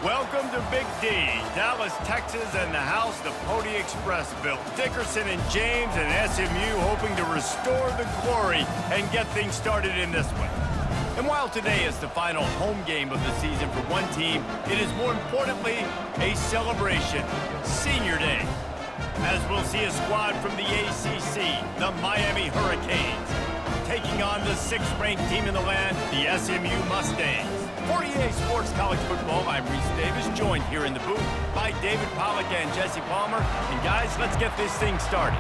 Welcome to Big D, Dallas, Texas, and the house the Pony Express built. Dickerson and James and SMU hoping to restore the glory and get things started in this one. And while today is the final home game of the season for one team, it is more importantly a celebration, Senior Day, as we'll see a squad from the ACC, the Miami Hurricanes, taking on the 6th-ranked team in the land, the SMU Mustangs. For EA Sports College Football, I'm Reese Davis, joined here in the booth by David Pollack and Jesse Palmer. And guys, let's get this thing started.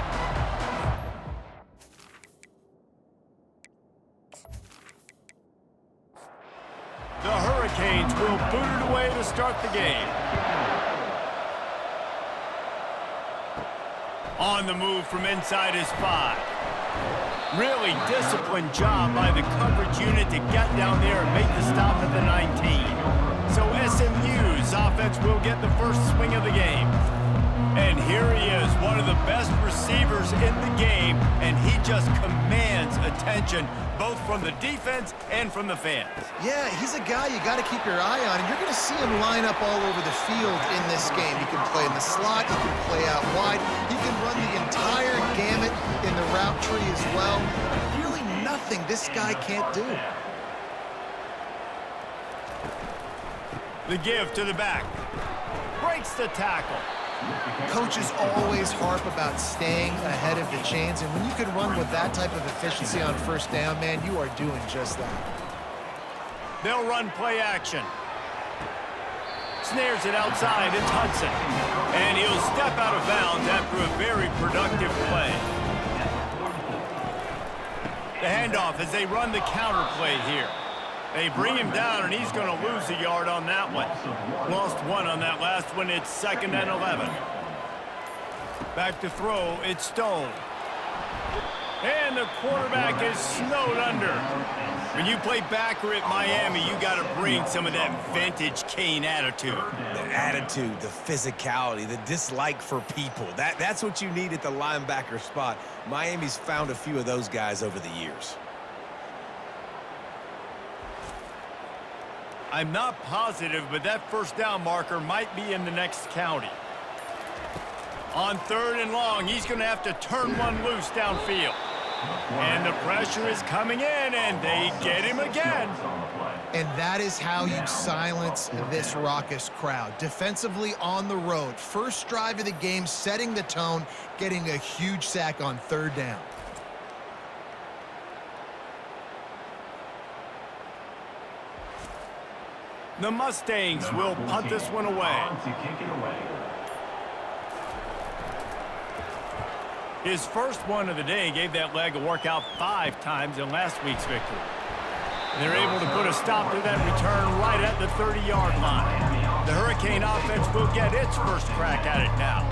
The Hurricanes will boot it away to start the game. On the move from inside is 5. Really disciplined job by the coverage unit to get down there and make the stop at the 19. So SMU's offense will get the first swing of the game. And here he is, one of the best receivers in the game, and he just commands attention both from the defense and from the fans. Yeah, he's a guy you got to keep your eye on, and you're going to see him line up all over the field in this game. He can play in the slot, he can play out wide, he can run the entire gamut in the route tree as well. Really nothing this guy can't do. The give to the back. Breaks the tackle. Coaches always harp about staying ahead of the chains, and when you can run with that type of efficiency on first down, man, you are doing just that. They'll run play action. Snares it outside, it's Hudson. And he'll step out of bounds after a very productive play. The handoff as they run the counter play here. They bring him down, and he's going to lose a yard on that one. Lost 1 on that last one. It's 2nd and 11. Back to throw. It's Stone. And the quarterback is snowed under. When you play backer at Miami, you got to bring some of that vintage Kane attitude. The attitude, the physicality, the dislike for people. That's what you need at the linebacker spot. Miami's found a few of those guys over the years. I'm not positive, but that first down marker might be in the next county. On 3rd and long, he's going to have to turn one loose downfield. And the pressure is coming in, and they get him again. And that is how you silence this raucous crowd. Defensively on the road. First drive of the game, setting the tone, getting a huge sack on 3rd down. The Mustangs will punt this one away. His first one of the day gave that leg a workout 5 times in last week's victory. They're able to put a stop to that return right at the 30-yard line. The Hurricane offense will get its first crack at it now.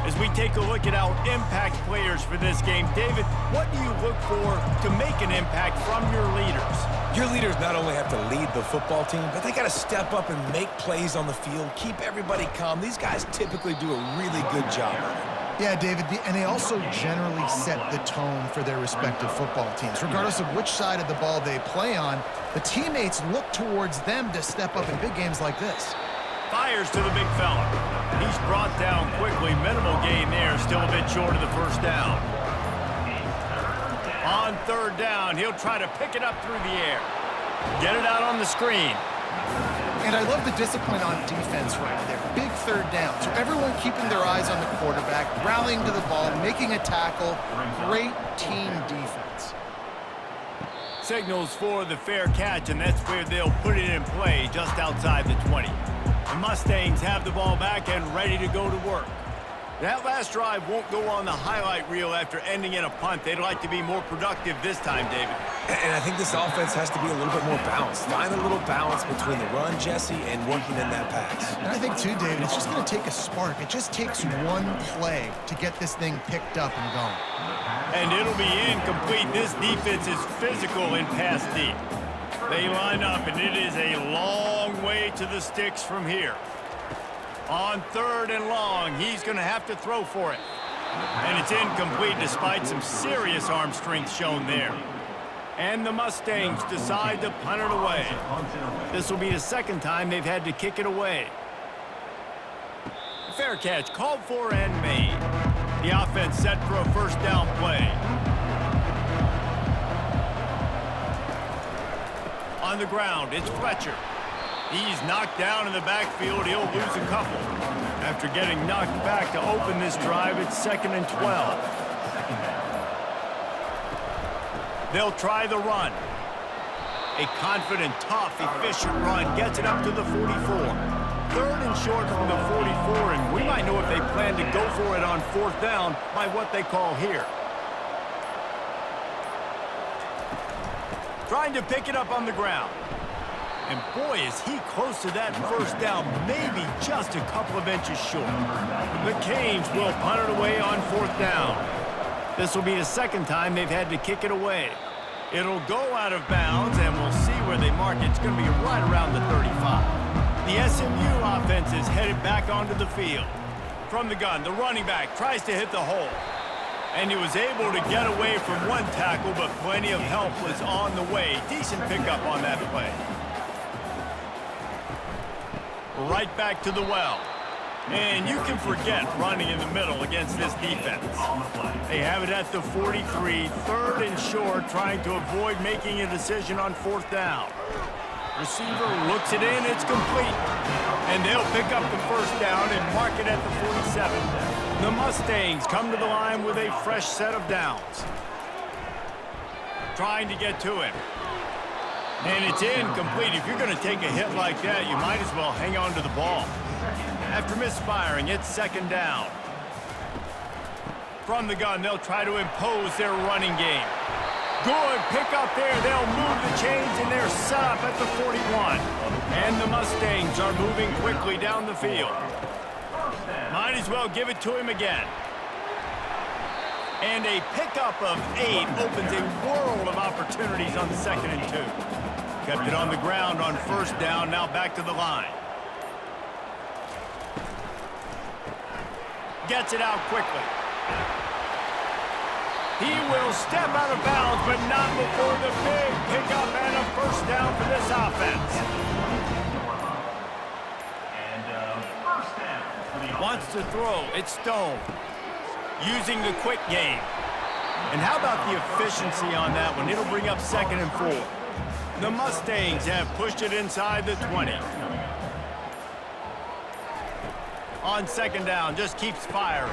As we take a look at our impact players for this game, David, what do you look for to make an impact from your leaders? Your leaders not only have to lead the football team, but they got to step up and make plays on the field, keep everybody calm. These guys typically do a really good job of it. Yeah, David, and they also generally set the tone for their respective football teams. Regardless of which side of the ball they play on, the teammates look towards them to step up in big games like this. Fires to the big fella. He's brought down quickly. Minimal gain there. Still a bit short of the first down. On 3rd down, he'll try to pick it up through the air. Get it out on the screen. And I love the discipline on defense right there. Big 3rd down. So everyone keeping their eyes on the quarterback, rallying to the ball, making a tackle. Great team defense. Signals for the fair catch, and that's where they'll put it in play just outside the 20. The Mustangs have the ball back and ready to go to work. That last drive won't go on the highlight reel after ending in a punt. They'd like to be more productive this time, David. And I think this offense has to be a little bit more balanced. Find a little balance between the run, Jesse, and working in that pass. And I think, too, David, it's just going to take a spark. It just takes one play to get this thing picked up and going. And it'll be incomplete. This defense is physical in pass deep. They line up, and it is a long way to the sticks from here. On 3rd and long, he's going to have to throw for it. And it's incomplete despite some serious arm strength shown there. And the Mustangs decide to punt it away. This will be the second time they've had to kick it away. Fair catch called for and made. The offense set for a first down play. On the ground, it's Fletcher. He's knocked down in the backfield. He'll lose a couple. After getting knocked back to open this drive, it's 2nd and 12. They'll try the run. A confident, tough, efficient run gets it up to the 44. 3rd and short from the 44, and we might know if they plan to go for it on 4th down by what they call here. Trying to pick it up on the ground. And boy, is he close to that first down, maybe just a couple of inches short. The Canes will punt it away on 4th down. This will be the second time they've had to kick it away. It'll go out of bounds, and we'll see where they mark it. It's going to be right around the 35. The SMU offense is headed back onto the field. From the gun, the running back tries to hit the hole. And he was able to get away from one tackle, but plenty of help was on the way. Decent pickup on that play. Right back to the well. And you can forget running in the middle against this defense. They have it at the 43, 3rd and short, trying to avoid making a decision on 4th down. Receiver looks it in, it's complete. And they'll pick up the first down and mark it at the 47. The Mustangs come to the line with a fresh set of downs. Trying to get to him. And it's incomplete. If you're going to take a hit like that, you might as well hang on to the ball. After misfiring, it's 2nd down. From the gun, they'll try to impose their running game. Good pickup there. They'll move the chains, and they're set up at the 41. And the Mustangs are moving quickly down the field. Might as well give it to him again. And a pickup of 8 opens a world of opportunities on 2nd and 2. Kept it on the ground on 1st down, now back to the line. Gets it out quickly. He will step out of bounds, but not before the big pickup and a first down for this offense. Wants to throw, it's Stone. Using the quick game. And how about the efficiency on that one? It'll bring up 2nd and 4. The Mustangs have pushed it inside the 20. On 2nd down, just keeps firing.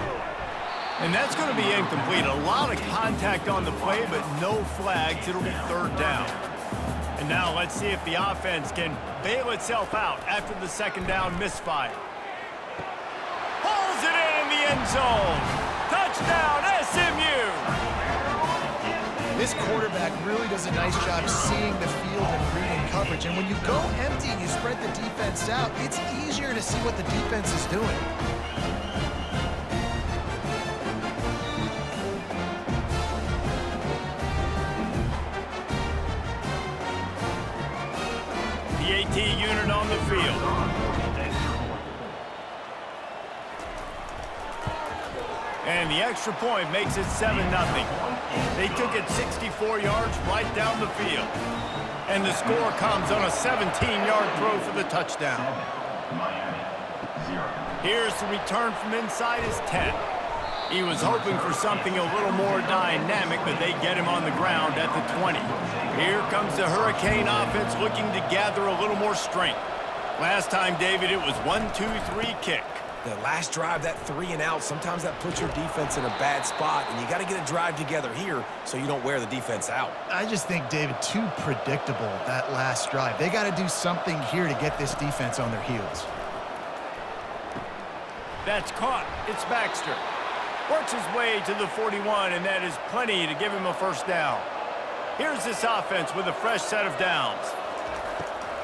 And that's going to be incomplete. A lot of contact on the play, but no flags. It'll be 3rd down. And now let's see if the offense can bail itself out after the 2nd down misfire. Pulls it in the end zone. Touchdown, SMU! This quarterback really does a nice job seeing the field and reading coverage. And when you go empty and you spread the defense out, it's easier to see what the defense is doing. The AT unit on the field. And the extra point makes it 7-0. They took it 64 yards right down the field. And the score comes on a 17-yard throw for the touchdown. Here's the return from inside his 10. He was hoping for something a little more dynamic, but they get him on the ground at the 20. Here comes the Hurricane offense looking to gather a little more strength. Last time, David, it was 1-2-3 kick. The last drive, that 3 and out, sometimes that puts your defense in a bad spot, and you got to get a drive together here so you don't wear the defense out. I just think, David, too predictable, that last drive. They got to do something here to get this defense on their heels. That's caught. It's Baxter. Works his way to the 41, and that is plenty to give him a first down. Here's this offense with a fresh set of downs.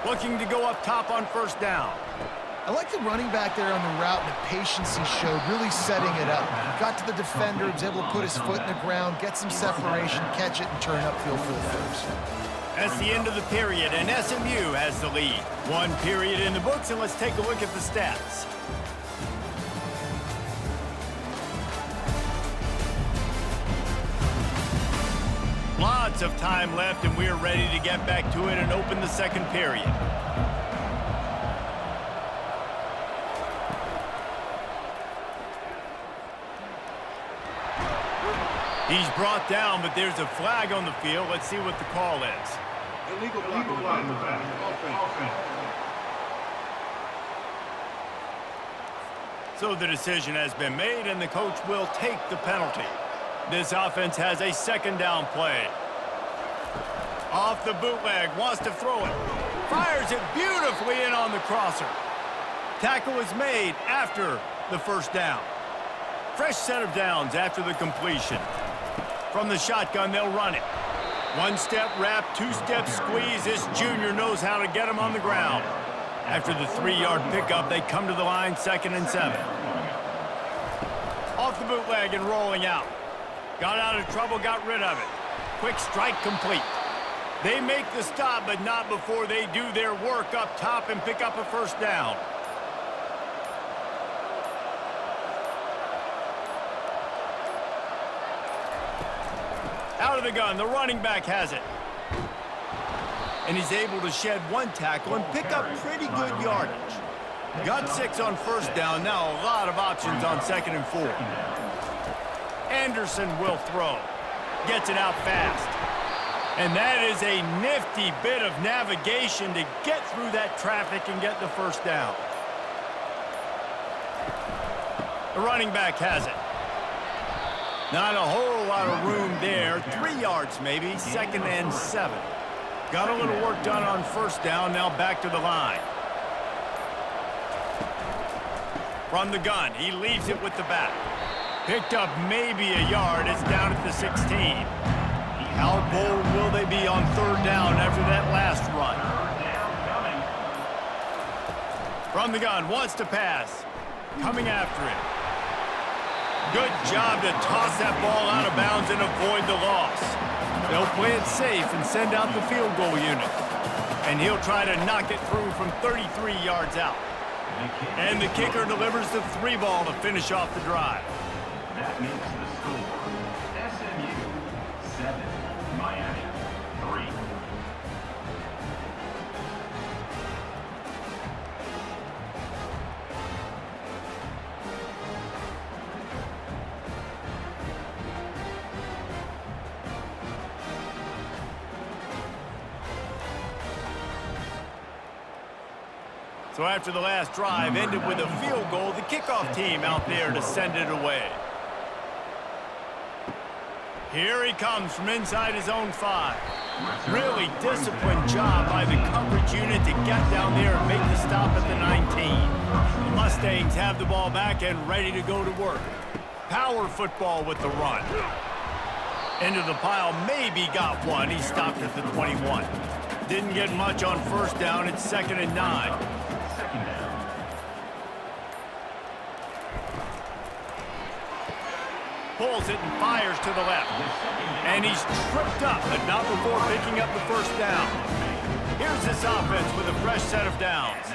Looking to go up top on 1st down. I like the running back there on the route and the patience he showed, really setting it up. Got to the defender, was able to put his foot in the ground, get some separation, catch it, and turn upfield for the first. That's the end of the period, and SMU has the lead. 1 period in the books, and let's take a look at the stats. Lots lots of time left, and we're ready to get back to it and open the second period. He's brought down, but there's a flag on the field. Let's see what the call is. Illegal block in the back. Offense. So the decision has been made, and the coach will take the penalty. This offense has a second down play. Off the bootleg, wants to throw it. Fires it beautifully in on the crosser. Tackle is made after the first down. Fresh set of downs after the completion. From the shotgun, they'll run it. One-step wrap, two-step squeeze. This junior knows how to get him on the ground. After the 3-yard pickup, they come to the line, 2nd and 7. Off the bootleg and rolling out. Got out of trouble, got rid of it. Quick strike complete. They make the stop, but not before they do their work up top and pick up a first down. Out of the gun, the running back has it. And he's able to shed one tackle and pick up pretty good yardage. Got 6 on first down, now a lot of options on 2nd and 4. Anderson will throw. Gets it out fast. And that is a nifty bit of navigation to get through that traffic and get the first down. The running back has it. Not a whole lot of room there. 3 yards maybe, 2nd and 7. Got a little work done on first down, now back to the line. From the gun, he leaves it with the back. Picked up maybe a yard, it's down at the 16. How bold will they be on 3rd down after that last run? From the gun, wants to pass. Coming after it. Good job to toss that ball out of bounds and avoid the loss. They'll play it safe and send out the field goal unit. And he'll try to knock it through from 33 yards out. And the kicker delivers the 3 ball to finish off the drive. That makes the score SMU 7, Miami 3. So after the last drive ended with a field goal, the kickoff team out there to send it away. Here he comes from inside his own 5. Really disciplined job by the coverage unit to get down there and make the stop at the 19. The Mustangs have the ball back and ready to go to work. Power football with the run. Into the pile, maybe got one. He stopped at the 21. Didn't get much on first down. It's 2nd and 9. Pulls it and fires to the left. And he's tripped up, but not before picking up the first down. Here's this offense with a fresh set of downs.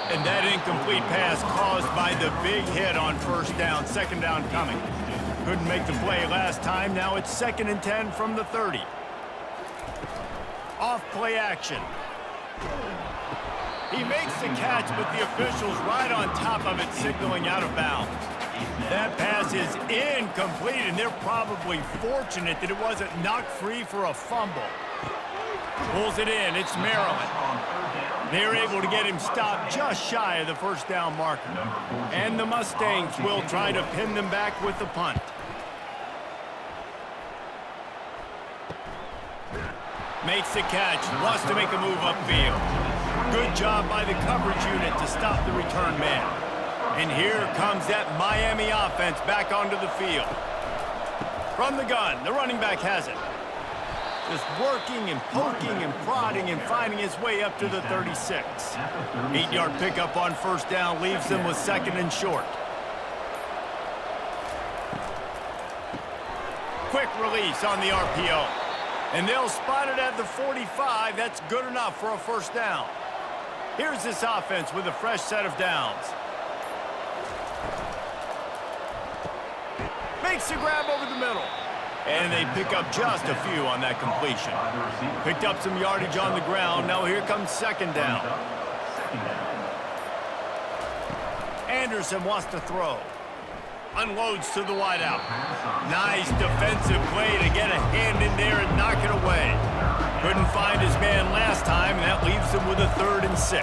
And that incomplete pass caused by the big hit on first down. 2nd down coming. Couldn't make the play last time. Now it's 2nd and 10 from the 30. Off play action. He makes the catch, but the officials right on top of it, signaling out of bounds. That pass is incomplete, and they're probably fortunate that it wasn't knocked free for a fumble. Pulls it in. It's Maryland. They're able to get him stopped just shy of the first down marker. And the Mustangs will try to pin them back with the punt. Makes the catch. Wants to make a move upfield. Good job by the coverage unit to stop the return man. And here comes that Miami offense back onto the field. From the gun, the running back has it. Just working and poking and prodding and finding his way up to the 36. 8-yard pickup on first down leaves them with 2nd and short. Quick release on the RPO. And they'll spot it at the 45. That's good enough for a first down. Here's this offense with a fresh set of downs. Makes the grab over the middle. And they pick up just a few on that completion. Picked up some yardage on the ground. Now here comes second down. Anderson wants to throw. Unloads to the wideout. Nice defensive play to get a hand in there and knock it away. Couldn't find his man last time, and that leaves him with a 3rd and 6.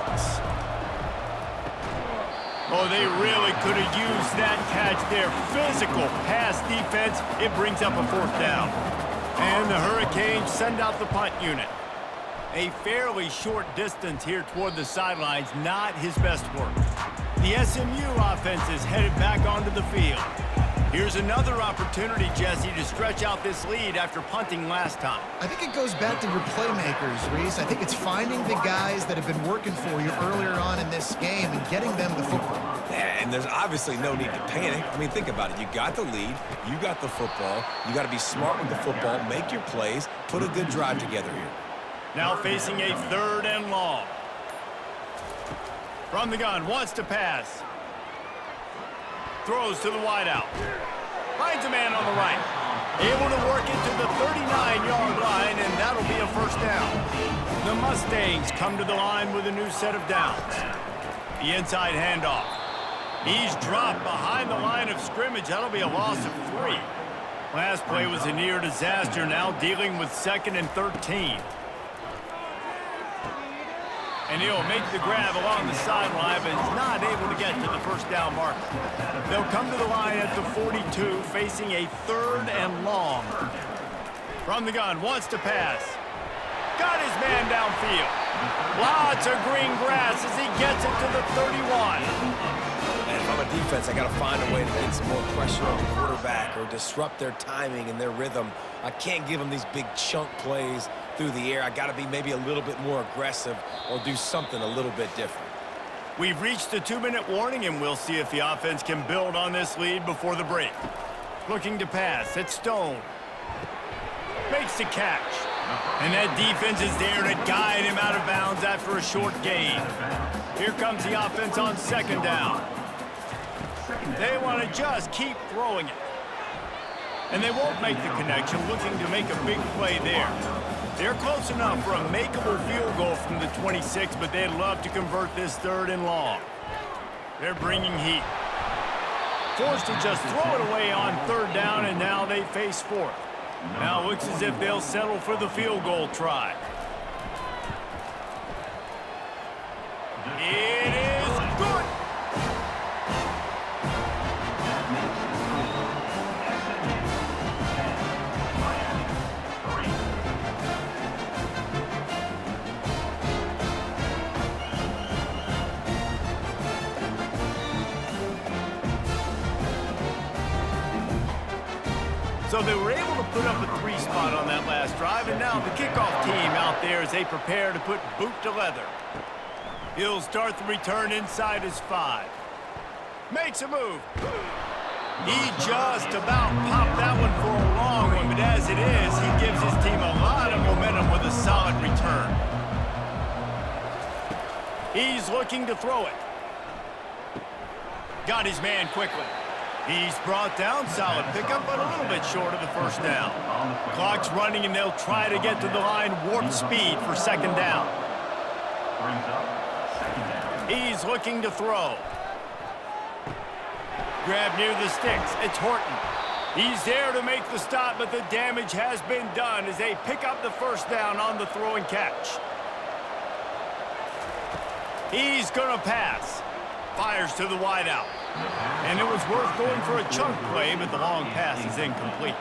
Oh, they really could have used that catch there. Physical pass defense. It brings up a 4th down. And the Hurricanes send out the punt unit. A fairly short distance here toward the sidelines, not his best work. The SMU offense is headed back onto the field. Here's another opportunity, Jesse, to stretch out this lead after punting last time. I think it goes back to your playmakers, Reese. I think it's finding the guys that have been working for you earlier on in this game and getting them the football. Yeah, and there's obviously no need to panic. I mean, think about it. You got the lead. You got the football. You got to be smart with the football, make your plays, put a good drive together here. Now facing a 3rd and long. From the gun, wants to pass. Throws to the wideout. Finds a man on the right. Able to work it to the 39-yard line, and that'll be a 1st down. The Mustangs come to the line with a new set of downs. The inside handoff. He's dropped behind the line of scrimmage. That'll be a loss of 3. Last play was a near disaster, now dealing with 2nd and 13. And he'll make the grab along the sideline, but is not able to get to the 1st down marker. They'll come to the line at the 42, facing a 3rd and long. From the gun, wants to pass. Got his man downfield. Lots of green grass as he gets it to the 31. And if I'm a defense, I got to find a way to get some more pressure on the quarterback or disrupt their timing and their rhythm. I can't give them these big chunk plays through the air. I got to be maybe a little bit more aggressive or do something a little bit different. We've reached the 2-minute warning, and we'll see if the offense can build on this lead before the break. Looking to pass. It's Stone. Makes the catch. And that defense is there to guide him out of bounds after a short gain. Here comes the offense on 2nd down. They want to just keep throwing it. And they won't make the connection, looking to make a big play there. They're close enough for a makeable field goal from the 26, but they'd love to convert this 3rd and long. They're bringing heat. Forced to just throw it away on 3rd down, and now they face 4th. Now it looks as if they'll settle for the field goal try. It is good. So they were able to put up a 3 spot on that last drive, and now the kickoff team out there as they prepare to put boot to leather. He'll start the return inside his 5. Makes a move. He just about popped that one for a long one, but as it is, he gives his team a lot of momentum with a solid return. He's looking to throw it. Got his man quickly. He's brought down, solid pickup, but a little bit short of the 1st down. Clock's running, and they'll try to get to the line warp speed for 2nd down. He's looking to throw. Grab near the sticks. It's Horton. He's there to make the stop, but the damage has been done as they pick up the 1st down on the throw and catch. He's going to pass. Fires to the wideout. And it was worth going for a chunk play, but the long pass is incomplete.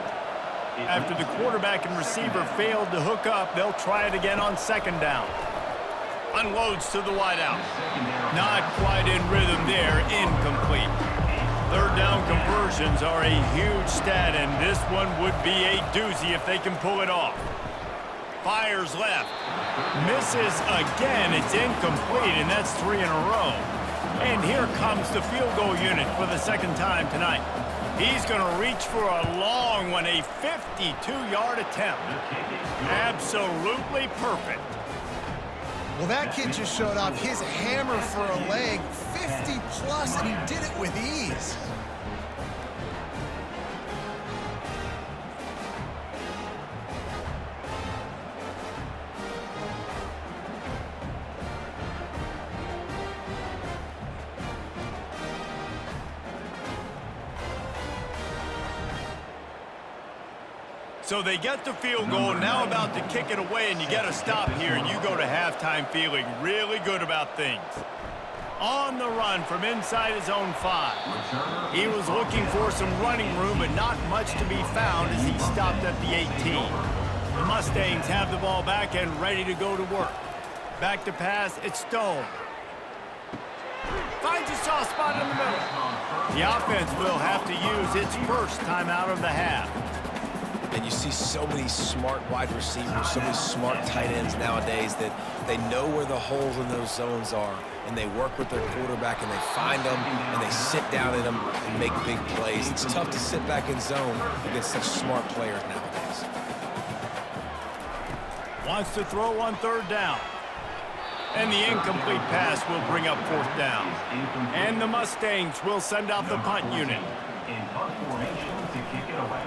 After the quarterback and receiver failed to hook up, they'll try it again on 2nd down. Unloads to the wideout. Not quite in rhythm there, incomplete. 3rd down conversions are a huge stat, and this one would be a doozy if they can pull it off. Fires left. Misses again. It's incomplete, and that's 3 in a row. And here comes the field goal unit for the 2nd time tonight. He's going to reach for a long one, a 52-yard attempt. Absolutely perfect. Well, that kid just showed off his hammer for a leg, 50+, and he did it with ease. So they get the field goal, now about to kick it away, and you get a stop here, and you go to halftime feeling really good about things. On the run from inside his own 5. He was looking for some running room, but not much to be found as he stopped at the 18. The Mustangs have the ball back and ready to go to work. Back to pass, it's Stone. Finds a soft spot in the middle. The offense will have to use its first timeout of the half. And you see so many smart wide receivers, so many smart tight ends nowadays that they know where the holes in those zones are, and they work with their quarterback, and they find them, and they sit down in them and make big plays. It's tough to sit back in zone against such smart players nowadays. Wants to throw on 3rd down. And the incomplete pass will bring up 4th down. And the Mustangs will send out the punt unit. In punt formation to kick it away.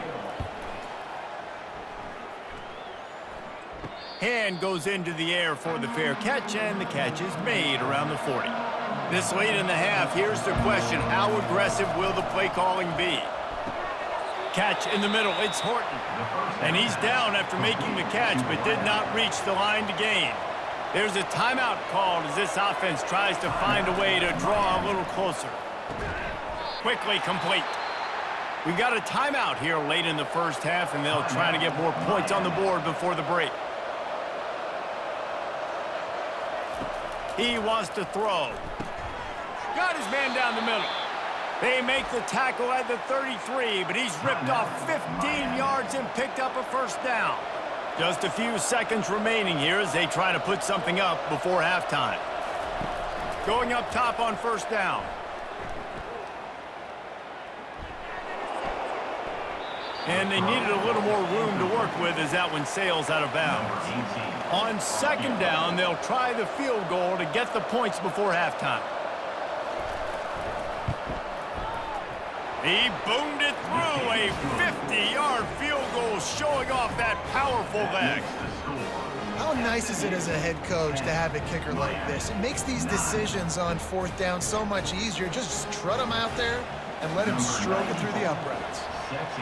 Hand goes into the air for the fair catch, and the catch is made around the 40. This late in the half, here's the question: how aggressive will the play calling be? Catch in the middle, it's Horton. And he's down after making the catch, but did not reach the line to gain. There's a timeout called as this offense tries to find a way to draw a little closer. Quickly complete. We got a timeout here late in the first half, and they'll try to get more points on the board before the break. He wants to throw. Got his man down the middle. They make the tackle at the 33, but he's ripped off 15 yards and picked up a 1st down. Just a few seconds remaining here as they try to put something up before halftime. Going up top on 1st down. And they needed a little more room to work with as that one sails out of bounds. On 2nd down, they'll try the field goal to get the points before halftime. He boomed it through, a 50-yard field goal showing off that powerful leg. How nice is it as a head coach to have a kicker like this? It makes these decisions on 4th down so much easier. Just trot him out there and let him stroke it through the uprights.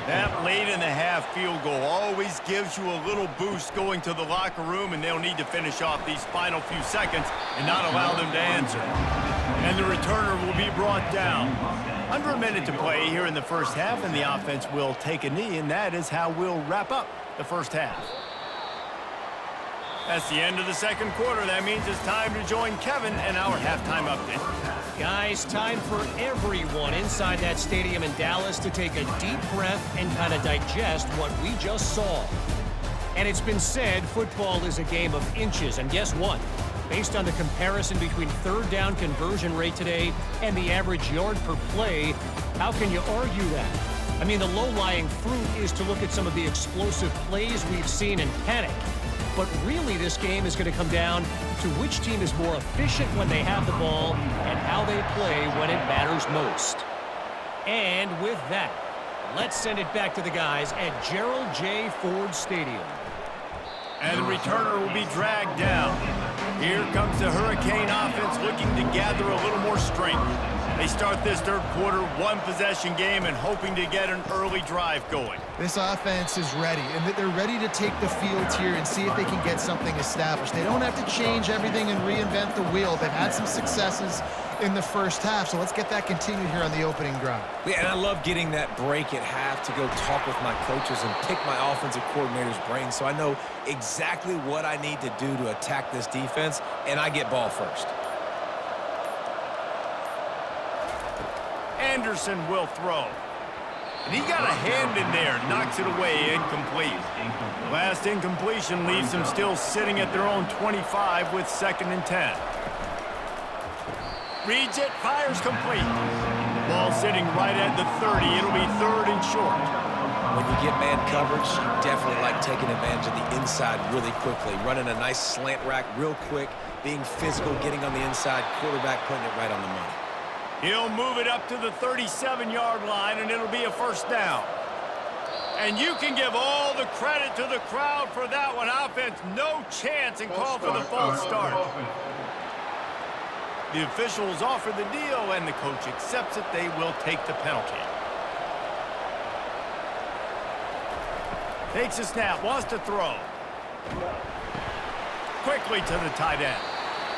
That late in the half field goal always gives you a little boost going to the locker room, and they'll need to finish off these final few seconds and not allow them to answer. And the returner will be brought down. Under a minute to play here in the first half, and the offense will take a knee, and that is how we'll wrap up the first half. That's the end of the 2nd quarter. That means it's time to join Kevin and our halftime update. Guys, time for everyone inside that stadium in Dallas to take a deep breath and kind of digest what we just saw. And it's been said football is a game of inches, and guess what? Based on the comparison between 3rd down conversion rate today and the average yard per play, how can you argue that? I mean, the low-lying fruit is to look at some of the explosive plays we've seen and panic. But really, this game is going to come down to which team is more efficient when they have the ball and how they play when it matters most. And with that, let's send it back to the guys at Gerald J. Ford Stadium. And the returner will be dragged down. Here comes the Hurricane offense looking to gather a little more strength. They start this 3rd quarter one-possession game and hoping to get an early drive going. This offense is ready, and they're ready to take the field here and see if they can get something established. They don't have to change everything and reinvent the wheel. They've had some successes in the first half, so let's get that continued here on the opening drive. Yeah, and I love getting that break at half to go talk with my coaches and pick my offensive coordinator's brain so I know exactly what I need to do to attack this defense, and I get ball first. Anderson will throw. And he got a hand in there, knocks it away, incomplete. Last incompletion leaves them still sitting at their own 25 with 2nd and 10. Reads it, fires complete. Ball sitting right at the 30. It'll be 3rd and short. When you get man coverage, you definitely like taking advantage of the inside really quickly. Running a nice slant rack real quick, being physical, getting on the inside, quarterback putting it right on the money. He'll move it up to the 37-yard line, and it'll be a 1st down. And you can give all the credit to the crowd for that one. Offense, no chance, and call for the false start. The officials offer the deal, and the coach accepts it. They will take the penalty. Takes a snap, wants to throw. Quickly to the tight end.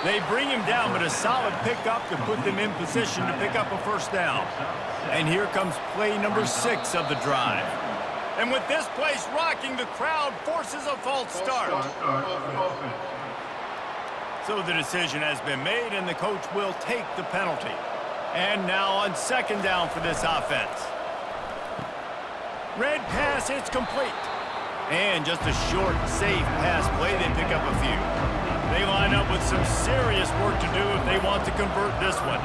They bring him down, but a solid pickup to put them in position to pick up a first down. And here comes play number 6 of the drive. And with this place rocking, the crowd forces a false start. So the decision has been made, and the coach will take the penalty. And now on second down for this offense. Red pass, it's complete. And just a short, safe pass play, they pick up a few. They line up with some serious work to do if they want to convert this one.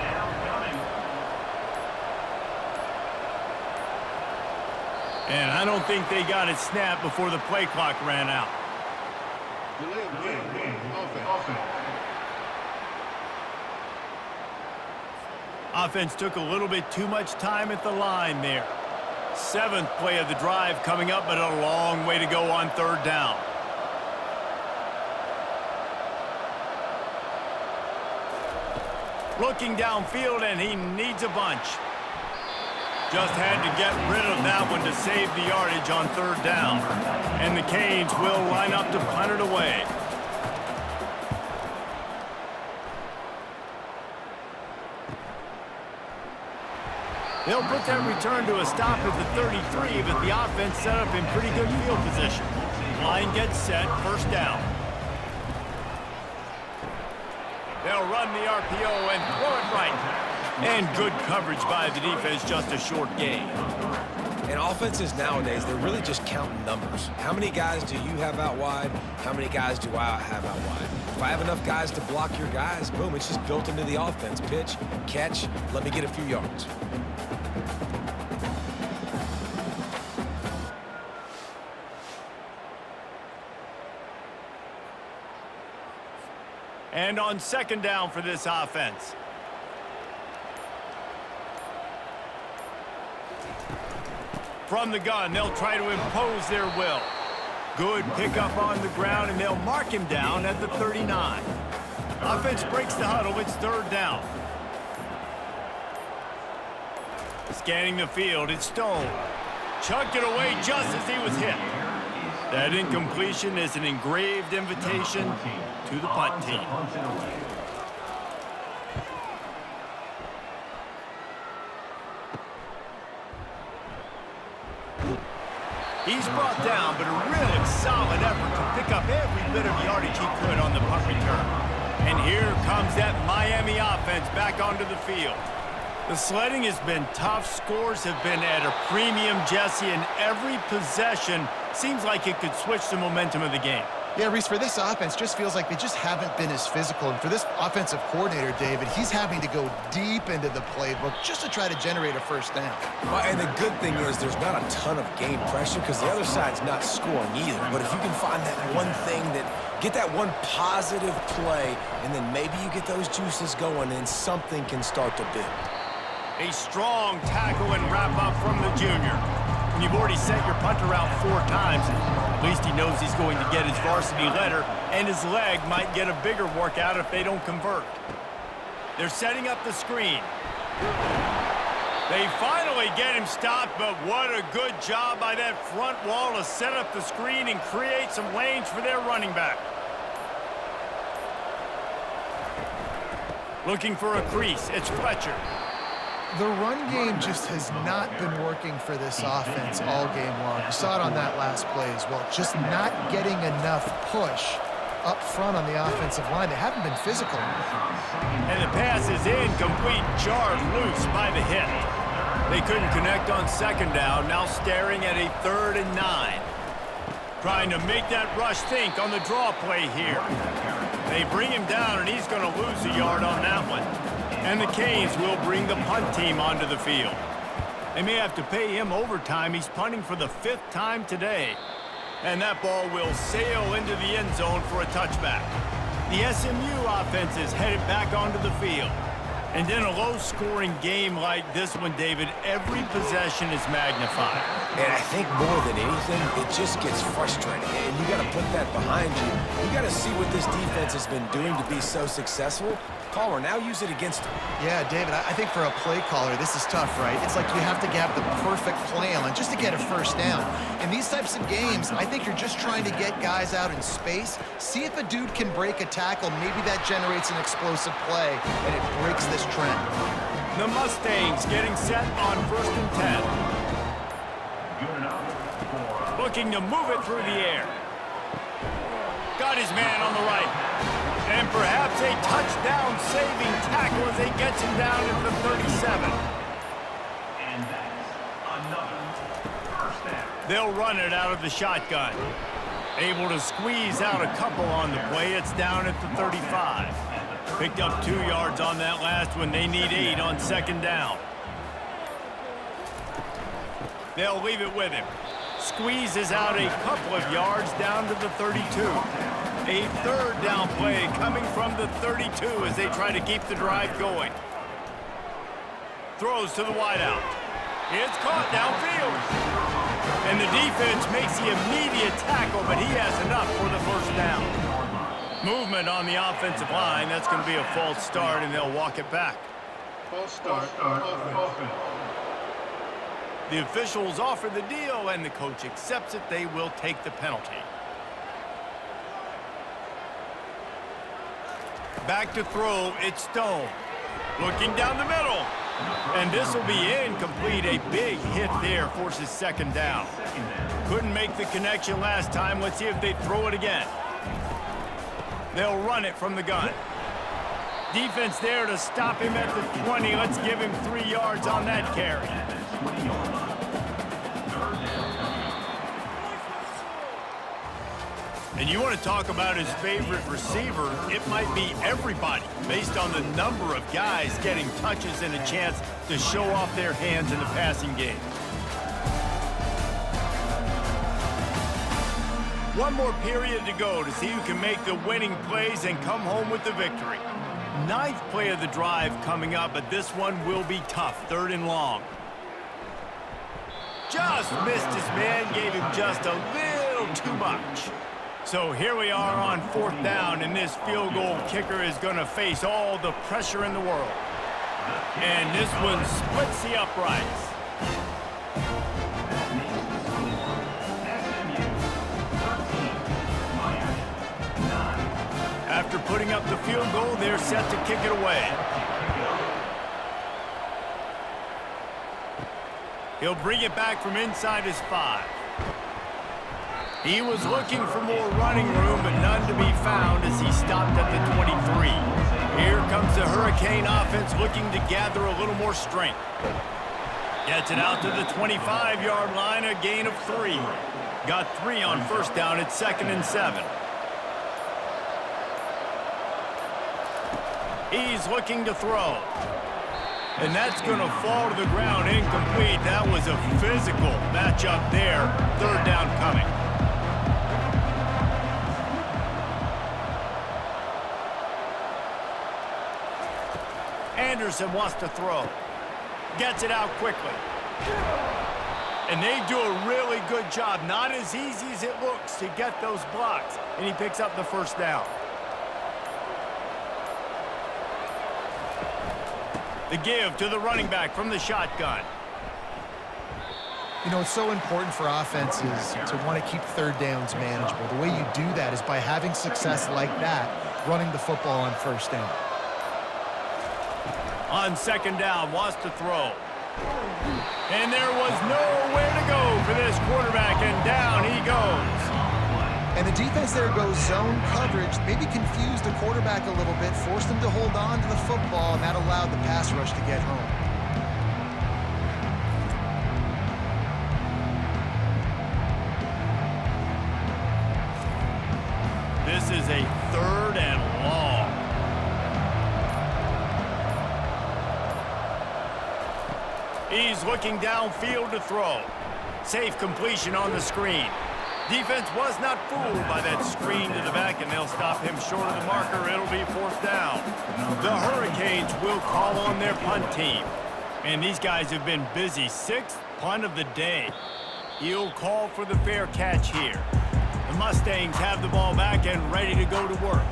And I don't think they got it snapped before the play clock ran out. Offense took a little bit too much time at the line there. 7th play of the drive coming up, but a long way to go on third down. Looking downfield, and he needs a bunch. Just had to get rid of that one to save the yardage on third down. And the Canes will line up to punt it away. They'll put that return to a stop at the 33, but the offense set up in pretty good field position. Line gets set, first down. They'll run the RPO and throw it right. And good coverage by the defense, just a short gain. And offenses nowadays, they're really just counting numbers. How many guys do you have out wide? How many guys do I have out wide? If I have enough guys to block your guys, boom, it's just built into the offense. Pitch, catch, let me get a few yards. And on second down for this offense. From the gun, they'll try to impose their will. Good pickup on the ground, and they'll mark him down at the 39. Offense breaks the huddle, it's third down. Scanning the field, it's Stone. Chucked it away just as he was hit. That incompletion is an engraved invitation to the punt team. He's brought down, but a really solid effort to pick up every bit of yardage he could on the punt return. And here comes that Miami offense back onto the field. The sledding has been tough. Scores have been at a premium, Jesse, and every possession seems like it could switch the momentum of the game. Yeah, Reese, for this offense, just feels like they just haven't been as physical. And for this offensive coordinator, David, he's having to go deep into the playbook just to try to generate a first down. Well, and the good thing is there's not a ton of game pressure because the other side's not scoring either. But if you can find that one thing get that one positive play, and then maybe you get those juices going and something can start to build. A strong tackle and wrap up from the junior. When you've already sent your punter out 4 times, at least he knows he's going to get his varsity letter, and his leg might get a bigger workout if they don't convert. They're setting up the screen. They finally get him stopped, but what a good job by that front wall to set up the screen and create some lanes for their running back. Looking for a crease, it's Fletcher. The run game just has not been working for this offense all game long. You saw it on that last play as well. Just not getting enough push up front on the offensive line. They haven't been physical. And the pass is incomplete, jarred loose by the hit. They couldn't connect on second down, now staring at a 3rd and 9. Trying to make that rush think on the draw play here. They bring him down, and he's going to lose a yard on that one. And the Canes will bring the punt team onto the field. They may have to pay him overtime. He's punting for the 5th time today. And that ball will sail into the end zone for a touchback. The SMU offense is headed back onto the field. And in a low-scoring game like this one, David, every possession is magnified. And I think more than anything, it just gets frustrating. And you got to put that behind you. You got to see what this defense has been doing to be so successful. Caller, now use it against him. Yeah, David, I think for a play caller, this is tough, right? It's like you have to have the perfect plan just to get a first down. In these types of games, I think you're just trying to get guys out in space, see if a dude can break a tackle. Maybe that generates an explosive play, and it breaks this trend. The Mustangs getting set on 1st and 10. Good enough for Looking to move it through the air. Got his man on the right. And perhaps a touchdown-saving tackle as he gets him down at the 37. and that's another first down. They'll run it out of the shotgun. Able to squeeze out a couple on the play. It's down at the 35. Picked up 2 yards on that last one. They need 8 on 2nd down. They'll leave it with him. Squeezes out a couple of yards down to the 32. A 3rd down play coming from the 32 as they try to keep the drive going. Throws to the wideout. It's caught downfield. And the defense makes the immediate tackle, but he has enough for the 1st down. Movement on the offensive line. That's going to be a false start, and they'll walk it back. False start. Offense. The officials offer the deal, and the coach accepts it. They will take the penalty. Back to throw, it's Stone. Looking down the middle. And this will be incomplete. A big hit there forces 2nd down. Couldn't make the connection last time. Let's see if they throw it again. They'll run it from the gun. Defense there to stop him at the 20. Let's give him 3 yards on that carry. And you want to talk about his favorite receiver, it might be everybody, based on the number of guys getting touches and a chance to show off their hands in the passing game. One more period to go to see who can make the winning plays and come home with the victory. 9th play of the drive coming up, but this one will be tough. 3rd and long. Just missed his man, gave him just a little too much. So here we are on 4th down, and this field goal kicker is going to face all the pressure in the world. And this one splits the uprights. After putting up the field goal, they're set to kick it away. He'll bring it back from inside his 5. He was looking for more running room, but none to be found as he stopped at the 23. Here comes the Hurricane offense looking to gather a little more strength. Gets it out to the 25-yard line, a gain of 3. Got 3 on 1st down at 2nd and 7. He's looking to throw. And that's going to fall to the ground incomplete. That was a physical matchup there. 3rd down coming. Anderson wants to throw. Gets it out quickly. And they do a really good job. Not as easy as it looks to get those blocks. And he picks up the 1st down. The give to the running back from the shotgun. You know, it's so important for offenses to want to keep 3rd downs manageable. The way you do that is by having success like that, running the football on 1st down. On 2nd down, wants to throw. And there was nowhere to go for this quarterback, and down he goes. And the defense there goes zone coverage, maybe confused the quarterback a little bit, forced him to hold on to the football, and that allowed the pass rush to get home. This is a 3rd and long. He's looking downfield to throw. Safe completion on the screen. Defense was not fooled by that screen to the back, and they'll stop him short of the marker. It'll be 4th down. The Hurricanes will call on their punt team. And these guys have been busy. 6th punt of the day. He'll call for the fair catch here. The Mustangs have the ball back and ready to go to work.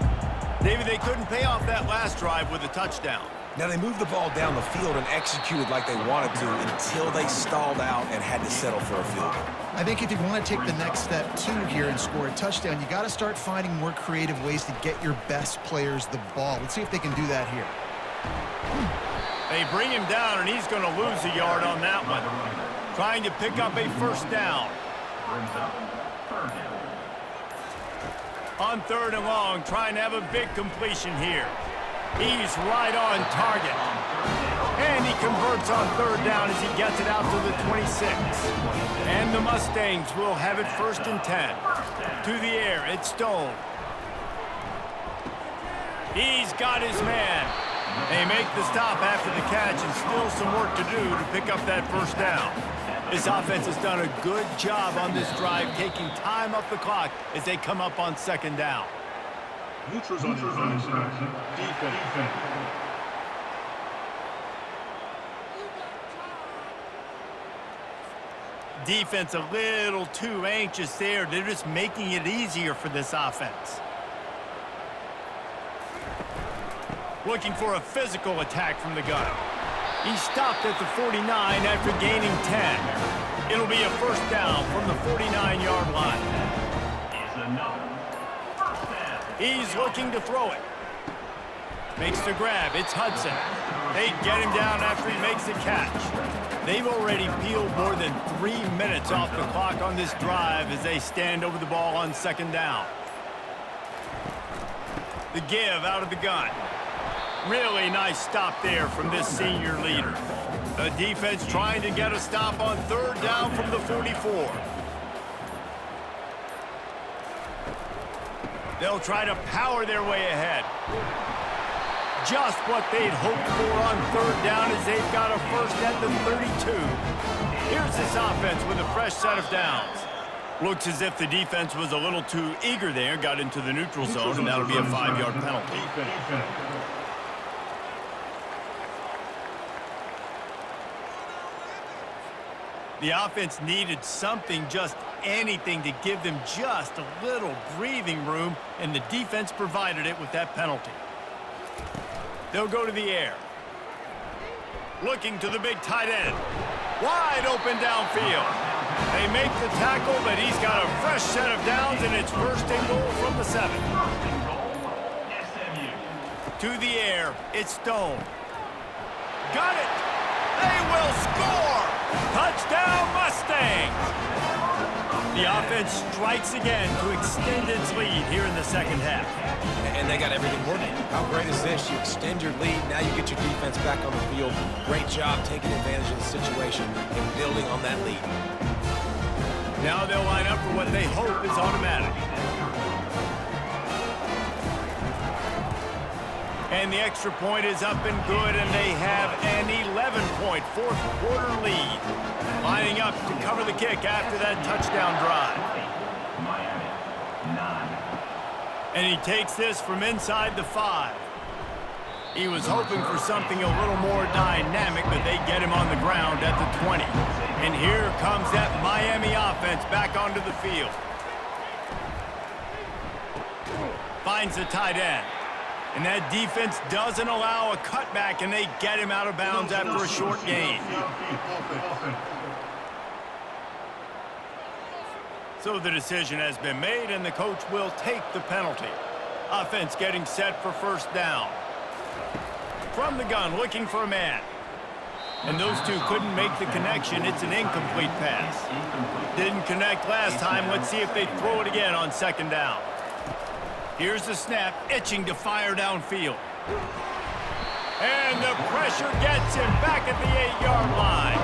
David, they couldn't pay off that last drive with a touchdown. Now, they moved the ball down the field and executed like they wanted to until they stalled out and had to settle for a field goal. I think if you want to take the next step, too, here and score a touchdown, you got to start finding more creative ways to get your best players the ball. Let's see if they can do that here. They bring him down, and he's going to lose a yard on that one. Trying to pick up a 1st down. On 3rd and long, trying to have a big completion here. He's right on target. And he converts on 3rd down as he gets it out to the 26. And the Mustangs will have it 1st and 10. To the air, it's Stone. He's got his man. They make the stop after the catch, and still some work to do to pick up that 1st down. This offense has done a good job on this drive, taking time off the clock as they come up on 2nd down. Neutrals on defense. Defense a little too anxious there. They're just making it easier for this offense. Looking for a physical attack from the gun. He stopped at the 49 after gaining 10. It'll be a 1st down from the 49-yard line. He's looking to throw it. Makes the grab. It's Hudson. They get him down after he makes the catch. They've already peeled more than 3 minutes off the clock on this drive as they stand over the ball on 2nd down. The give out of the gun. Really nice stop there from this senior leader. The defense trying to get a stop on 3rd down from the 44. They'll try to power their way ahead. Just what they'd hoped for on 3rd down as they've got a 1st at the 32. Here's this offense with a fresh set of downs. Looks as if the defense was a little too eager there, got into the neutral zone, and that'll be a 5-yard penalty. The offense needed something, just anything, to give them just a little breathing room, and the defense provided it with that penalty. They'll go to the air. Looking to the big tight end. Wide open downfield. They make the tackle, but he's got a fresh set of downs, and it's 1st and goal from the 7. To the air, it's Stone. Got it! They will score! Touchdown, Mustangs! The offense strikes again to extend its lead here in the 2nd half. And they got everything working. How great is this? You extend your lead, now you get your defense back on the field. Great job taking advantage of the situation and building on that lead. Now they'll line up for what they hope is automatic. And the extra point is up and good, and they have an 11-point 4th-quarter lead. Lining up to cover the kick after that touchdown drive. And he takes this from inside the 5. He was hoping for something a little more dynamic, but they get him on the ground at the 20. And here comes that Miami offense back onto the field. Finds the tight end. And that defense doesn't allow a cutback, and they get him out of bounds after a short gain. So the decision has been made, and the coach will take the penalty. Offense getting set for 1st down. From the gun, looking for a man. And those two couldn't make the connection. It's an incomplete pass. Didn't connect last time. Let's see if they throw it again on 2nd down. Here's the snap, itching to fire downfield. And the pressure gets him back at the 8-yard line.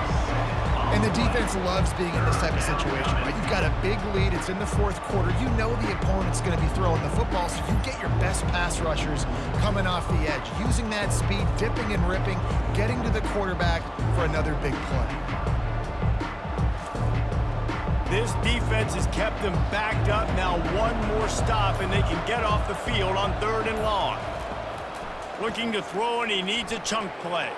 And the defense loves being in this type of situation, right? You've got a big lead. It's in the 4th quarter. You know the opponent's going to be throwing the football, so you get your best pass rushers coming off the edge, using that speed, dipping and ripping, getting to the quarterback for another big play. This defense has kept them backed up. Now one more stop, and they can get off the field on 3rd and long. Looking to throw, and he needs a chunk play.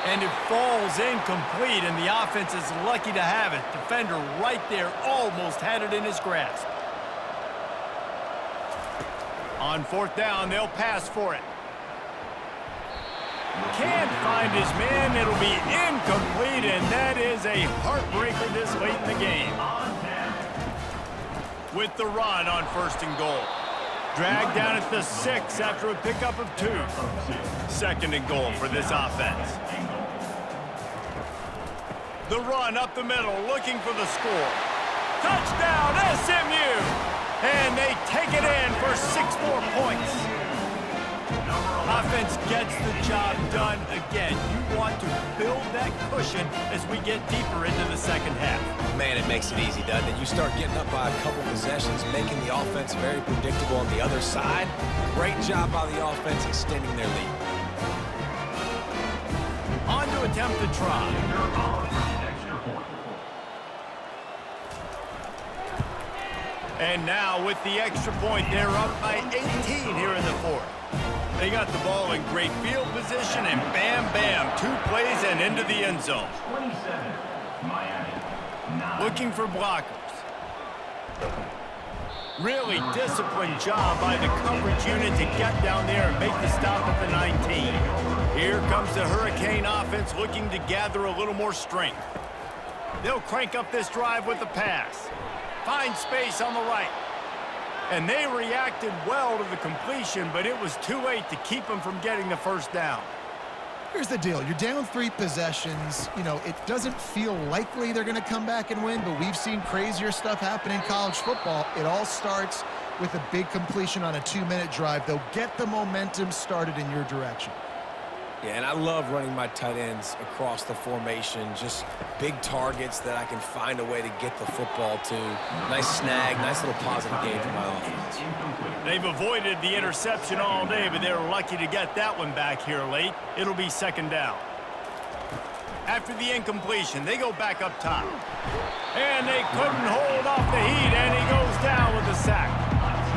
And it falls incomplete, and the offense is lucky to have it. Defender right there almost had it in his grasp. On 4th down, they'll pass for it. Can't find his man. It'll be incomplete, and that is a heartbreaker this late in the game. With the run on 1st and goal. Dragged down at the 6 after a pickup of 2. 2nd and goal for this offense. The run up the middle, looking for the score. Touchdown, SMU! And they take it in for 6 more points. Offense gets the job done again. You want to build that cushion as we get deeper into the 2nd half. Man, it makes it easy, doesn't it? You start getting up by a couple possessions, making the offense very predictable on the other side. Great job by the offense extending their lead. On to attempt the try. And now with the extra point, they're up by 18 here in the 4th. They got the ball in great field position, and bam, bam, 2 plays and into the end zone. 27, Miami. Looking for blockers. Really disciplined job by the coverage unit to get down there and make the stop at the 19. Here comes the Hurricane offense looking to gather a little more strength. They'll crank up this drive with the pass. Find space on the right. And they reacted well to the completion, but it was too late to keep them from getting the 1st down. Here's the deal. You're down 3 possessions. You know, it doesn't feel likely they're going to come back and win, but we've seen crazier stuff happen in college football. It all starts with a big completion on a 2-minute drive. They'll get the momentum started in your direction. Yeah, and I love running my tight ends across the formation. Just big targets that I can find a way to get the football to. Nice snag, nice little positive game for my offense. They've avoided the interception all day, but they're lucky to get that one back here late. It'll be 2nd down. After the incompletion, they go back up top. And they couldn't hold off the heat, and he goes down with a sack.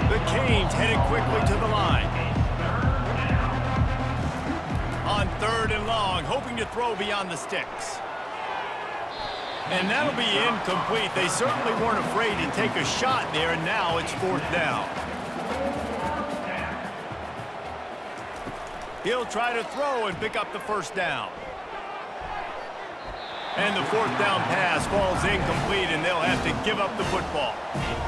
The Canes headed quickly to the line. On 3rd and long, hoping to throw beyond the sticks. And that'll be incomplete. They certainly weren't afraid to take a shot there, and now it's 4th down. He'll try to throw and pick up the 1st down. And the 4th down pass falls incomplete, and they'll have to give up the football.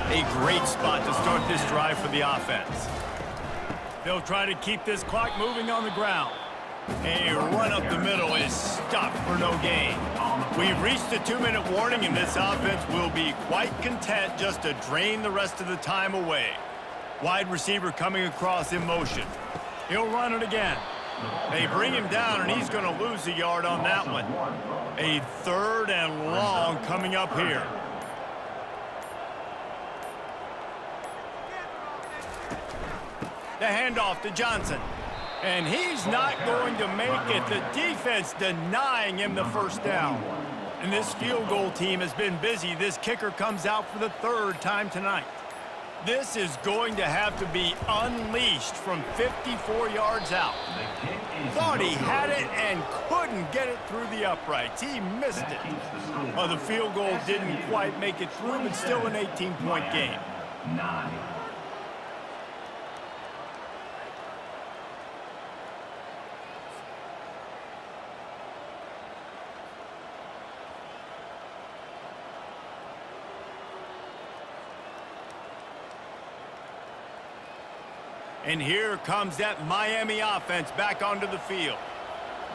A great spot to start this drive for the offense. They'll try to keep this clock moving on the ground. A run up the middle is stopped for no gain. We've reached the 2-minute warning, and this offense will be quite content just to drain the rest of the time away. Wide receiver coming across in motion. He'll run it again. They bring him down, and he's going to lose a yard on that one. A 3rd and long coming up here. The handoff to Johnson. And he's not going to make it. The defense denying him the 1st down. And this field goal team has been busy. This kicker comes out for the 3rd time tonight. This is going to have to be unleashed from 54 yards out. Thought he had it and couldn't get it through the uprights. He missed it. Well, the field goal didn't quite make it through, but still an 18-point game. 9. And here comes that Miami offense back onto the field.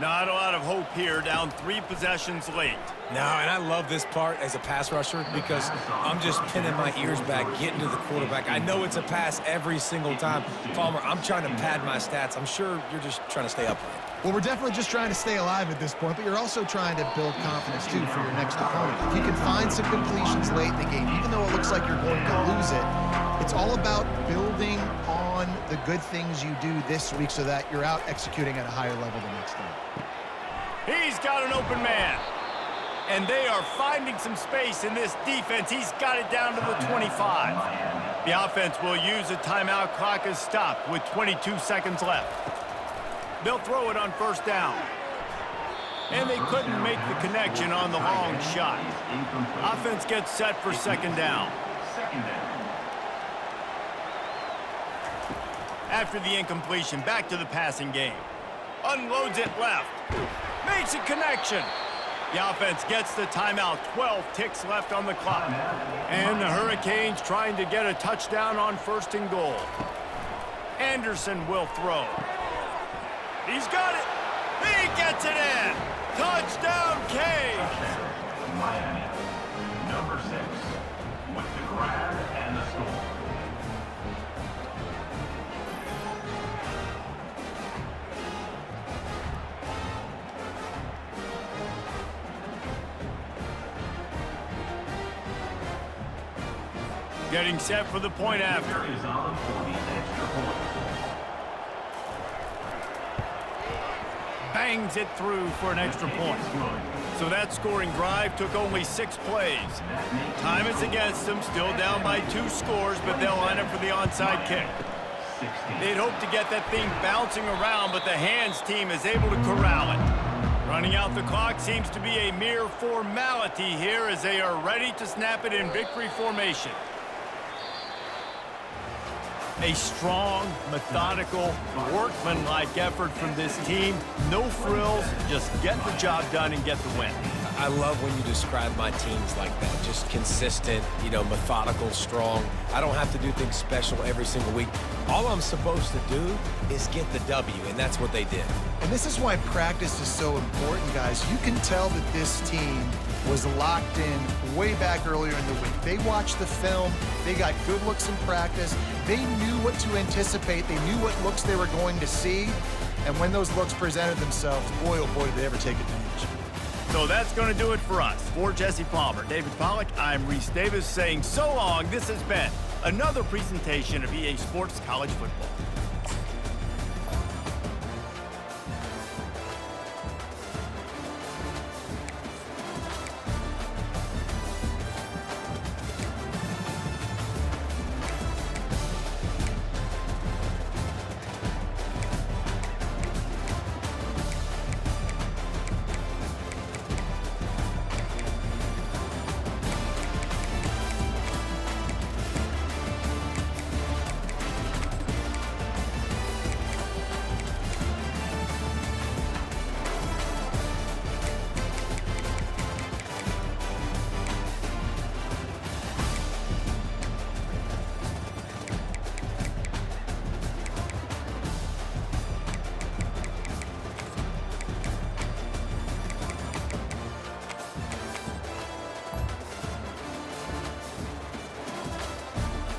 Not a lot of hope here, down 3 possessions late. No, and I love this part as a pass rusher because I'm just pinning my ears back, getting to the quarterback. I know it's a pass every single time. Palmer, I'm trying to pad my stats. I'm sure you're just trying to stay upright. Well, we're definitely just trying to stay alive at this point, but you're also trying to build confidence, too, for your next opponent. If you can find some completions late in the game, even though it looks like you're going to lose it, it's all about building on the good things you do this week so that you're out executing at a higher level the next time. He's got an open man. And they are finding some space in this defense. He's got it down to the 25. The offense will use a timeout. Clock is stopped with 22 seconds left. They'll throw it on first down. And they couldn't make the connection on the long shot. Offense gets set for second down. After the incompletion, back to the passing game. Unloads it left. Makes a connection. The offense gets the timeout. 12 ticks left on the clock. And the Hurricanes trying to get a touchdown on first and goal. Anderson will throw. He's got it. He gets it in. Touchdown, Canes. Miami, number 6, with the grab and the score. Getting set for the point after. Is on for the extra point. Bangs it through for an extra point. So that scoring drive took only 6 plays. Time is against them, still down by 2 scores, but they'll line up for the onside kick. They'd hope to get that thing bouncing around, but the hands team is able to corral it. Running out the clock seems to be a mere formality here as they are ready to snap it in victory formation. A strong, methodical, workmanlike effort from this team. No frills, just get the job done and get the win. I love when you describe my teams like that. Just consistent, methodical, strong. I don't have to do things special every single week. All I'm supposed to do is get the W, and that's what they did. And this is why practice is so important, guys. You can tell that this team was locked in way back earlier in the week. They watched the film. They got good looks in practice. They knew what to anticipate. They knew what looks they were going to see. And when those looks presented themselves, boy, oh boy, did they ever take advantage. So that's going to do it for us. For Jesse Palmer, David Pollack, I'm Reese Davis saying so long. This has been another presentation of EA Sports College Football.